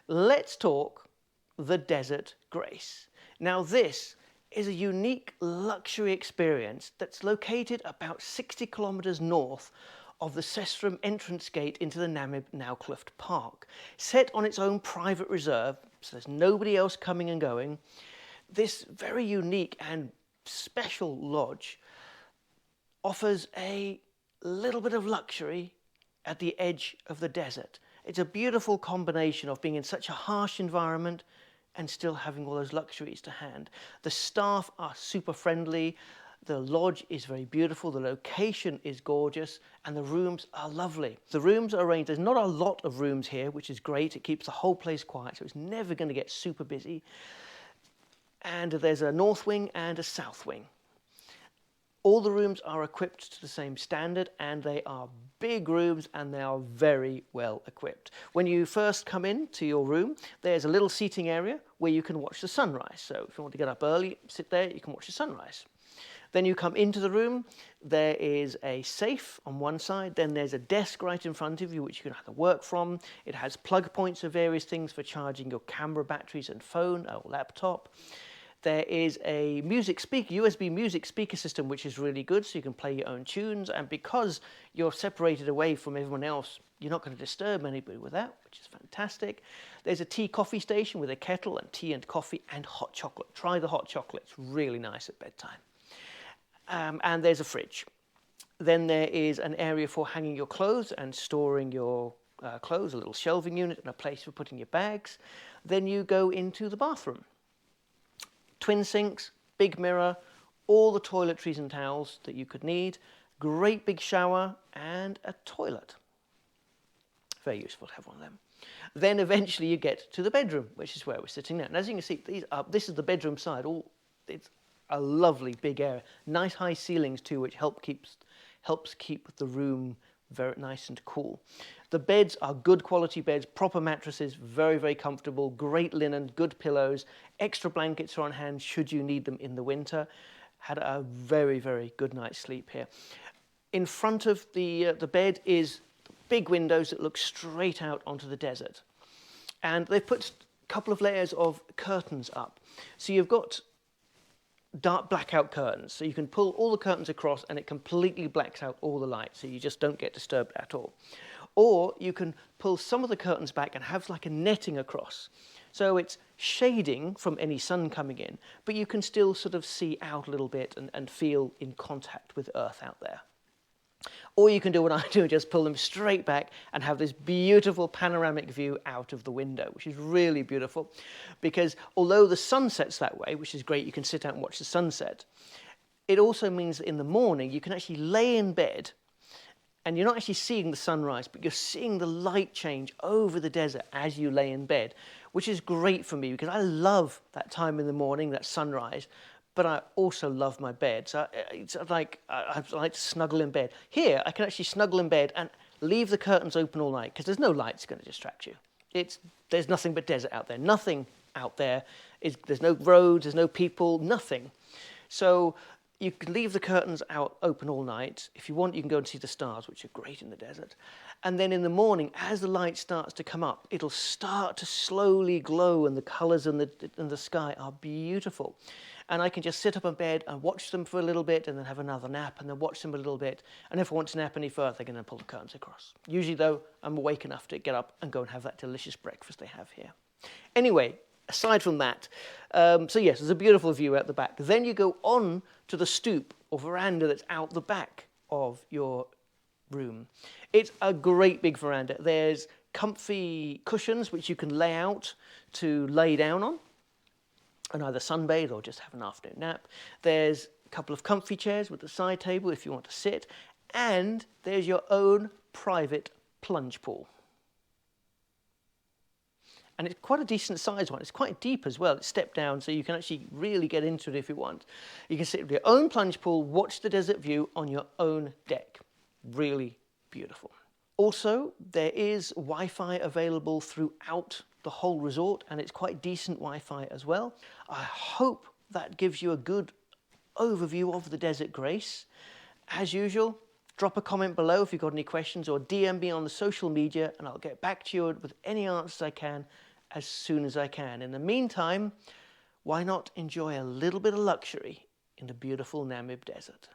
let's talk the Desert Grace. Now this is a unique luxury experience that's located about 60 kilometers north of the Sesriem entrance gate into the Namib Park. Set on its own private reserve, so there's nobody else coming and going, this very unique and special lodge offers a little bit of luxury at the edge of the desert. It's a beautiful combination of being in such a harsh environment and still having all those luxuries to hand. The staff are super friendly, the lodge is very beautiful, the location is gorgeous, and the rooms are lovely. The rooms are arranged, there's not a lot of rooms here, which is great. It keeps the whole place quiet, so it's never going to get super busy. And there's a north wing and a south wing. All the rooms are equipped to the same standard, and they are big rooms and they are very well equipped. When you first come into your room, there's a little seating area where you can watch the sunrise. So if you want to get up early, sit there, you can watch the sunrise. Then you come into the room, there is a safe on one side, then there's a desk right in front of you which you can either work from. It has plug points of various things for charging your camera batteries and phone or laptop. There is a USB music speaker system, which is really good, so you can play your own tunes. And because you're separated away from everyone else, you're not going to disturb anybody with that, which is fantastic. There's a tea-coffee station with a kettle and tea and coffee and hot chocolate. Try the hot chocolate. It's really nice at bedtime. And there's a fridge. Then there is an area for hanging your clothes and storing your clothes, a little shelving unit and a place for putting your bags. Then you go into the bathroom. Twin sinks, big mirror, all the toiletries and towels that you could need, great big shower and a toilet. Very useful to have one of them. Then eventually you get to the bedroom, which is where we're sitting now. And as you can see, this is the bedroom side. It's a lovely big area. Nice high ceilings too, which helps keep the room very nice and cool. The beds are good quality beds, proper mattresses, very, very comfortable, great linen, good pillows, extra blankets are on hand should you need them in the winter. Had a very, very good night's sleep here. In front of the bed is big windows that look straight out onto the desert. And they've put a couple of layers of curtains up. So you've got dark blackout curtains, so you can pull all the curtains across and it completely blacks out all the light, so you just don't get disturbed at all. Or you can pull some of the curtains back and have like a netting across, so it's shading from any sun coming in, but you can still sort of see out a little bit and feel in contact with earth out there. Or you can do what I do, just pull them straight back and have this beautiful panoramic view out of the window, which is really beautiful. Because although the sun sets that way, which is great, you can sit out and watch the sunset, it also means that in the morning you can actually lay in bed and you're not actually seeing the sunrise, but you're seeing the light change over the desert as you lay in bed, which is great for me because I love that time in the morning, that sunrise. But I also love my bed. So it's like I like to snuggle in bed. Here, I can actually snuggle in bed and leave the curtains open all night because there's no lights going to distract you. There's nothing but desert out there. Nothing out there. There's no roads, there's no people, nothing. So you can leave the curtains open all night. If you want, you can go and see the stars, which are great in the desert. And then in the morning, as the light starts to come up, it'll start to slowly glow and the colours in the sky are beautiful. And I can just sit up in bed and watch them for a little bit and then have another nap and then watch them a little bit. And if I want to nap any further, I can then pull the curtains across. Usually, though, I'm awake enough to get up and go and have that delicious breakfast they have here. Anyway, aside from that, so yes, there's a beautiful view out the back. Then you go on to the stoop or veranda that's out the back of your room. It's a great big veranda. There's comfy cushions which you can lay out to lay down on and either sunbathe or just have an afternoon nap. There's a couple of comfy chairs with a side table if you want to sit, and there's your own private plunge pool. And it's quite a decent sized one. It's quite deep as well. It's stepped down, so you can actually really get into it if you want. You can sit with your own plunge pool, watch the desert view on your own deck. Really beautiful. Also, there is Wi-Fi available throughout the whole resort, and it's quite decent Wi-Fi as well. I hope that gives you a good overview of the Desert Grace. As usual, drop a comment below if you've got any questions or DM me on the social media and I'll get back to you with any answers I can as soon as I can. In the meantime, why not enjoy a little bit of luxury in the beautiful Namib Desert?